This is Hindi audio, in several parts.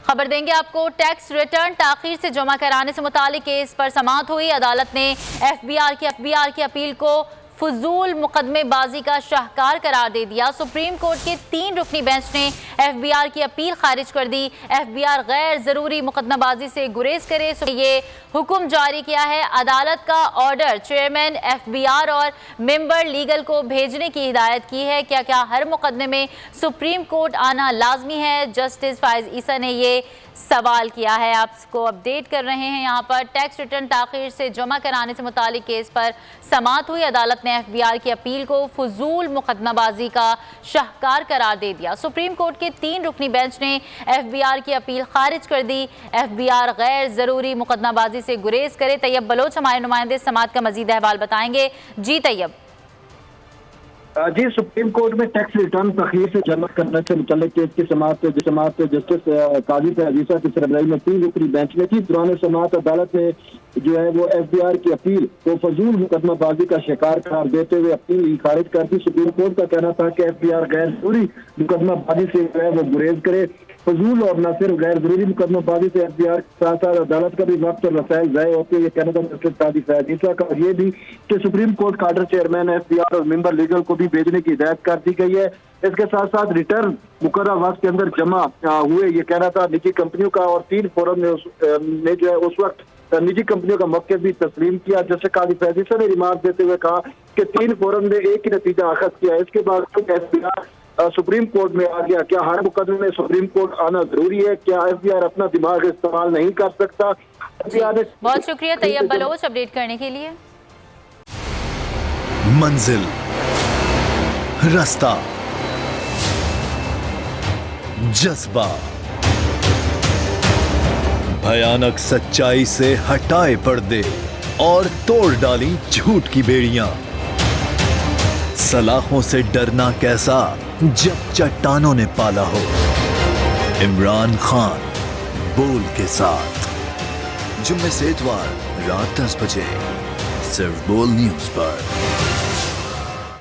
खबर देंगे आपको। टैक्स रिटर्न ताखीर से जमा कराने से मुतालिक केस पर समाअत हुई। अदालत ने एफबीआर की अपील को फजूल मुकदमेबाजी का शाहकार करार दे दिया। सुप्रीम कोर्ट के 3 रुकनी बेंच ने एफबीआर की अपील खारिज कर दी। एफबीआर गैर जरूरी मुकदमेबाजी से गुरेज करे, ये हुक्म जारी किया है। अदालत का ऑर्डर चेयरमैन एफबीआर और मेंबर लीगल को भेजने की हिदायत की है। क्या हर मुकदमे में सुप्रीम कोर्ट आना लाजमी है? जस्टिस फाइज ईसा ने ये सवाल किया है। आपको अपडेट कर रहे हैं यहाँ पर। टैक्स रिटर्न ताखीर से जमा कराने से मुतालिक केस पर समाअत हुई। अदालत ने एफबीआर की अपील को फजूल मुकदमेबाजी का शाहकार करार दे दिया। सुप्रीम कोर्ट के 3 रुकनी बेंच ने एफबीआर की अपील खारिज कर दी। एफबीआर गैर जरूरी मुकदमेबाजी से गुरेज करे। तैयब बलोच हमारे नुमाइंदे समाअत का मजीद अहवाल बताएंगे। जी तैयब। जी, सुप्रीम कोर्ट में टैक्स रिटर्न तखीर से जमा करने से मुतल्लिक केस की समाअत जस्टिस काजी अजीजा की सरबराही में 3 रुकनी बेंच में थी। दौरान समाअत अदालत ने जो है वो एफबीआर की अपील को फजूल मुकदमेबाजी का शिकार करार देते हुए अपील खारिज कर दी। सुप्रीम कोर्ट का कहना था कि एफबीआर गैर जरूरी मुकदमेबाजी से जो है वो गुरेज करे। फजूल और न सिर्फ गैर जरूरी मुकदमेबाजी से एफबीआर के साथ साथ अदालत का भी वक्त और वसाइल ज़ाय होते हैं। ये कहना था जस्टिस काजी अजीजा का, और ये भी कि सुप्रीम कोर्ट का ऑर्डर चेयरमैन एफबीआर और मेंबर लीगल को भी भेजने की हिदायत कर दी गई है। इसके साथ साथ रिटर्न मुकर्रर वक्त के अंदर जमा हुए, ये कहना था निजी कंपनियों का। और 3 फोरम ने जो है उस वक्त निजी कंपनियों का मौके भी तस्लीम किया। जैसे काजी फैजिसा ने रिमार्क देते हुए कहा कि 3 फोरम ने एक ही नतीजा अखज किया। इसके बाद एफबीआर सुप्रीम कोर्ट में आ गया। क्या हर मुकदमे में सुप्रीम कोर्ट आना जरूरी है? क्या एफबीआर अपना दिमाग इस्तेमाल नहीं कर सकता? बहुत शुक्रिया तैयब बलोच अपडेट करने के लिए। मंजिल, रास्ता, जज्बा, भयानक सच्चाई से हटाए पर्दे और तोड़ डाली झूठ की बेड़ियां। सलाखों से डरना कैसा जब चट्टानों ने पाला हो। इमरान खान बोल के साथ जुम्मे से इतवार रात 10 बजे सिर्फ बोल न्यूज पर।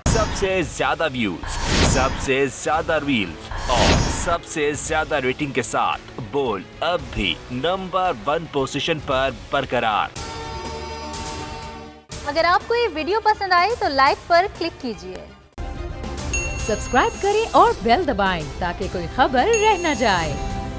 सबसे ज्यादा व्यूज, सबसे ज्यादा रील्स और सबसे ज्यादा रेटिंग के साथ बोल अब भी नंबर 1 पोजीशन पर बरकरार। अगर आपको ये वीडियो पसंद आई तो लाइक पर क्लिक कीजिए, सब्सक्राइब करें और बेल दबाएं ताकि कोई खबर रह न जाए।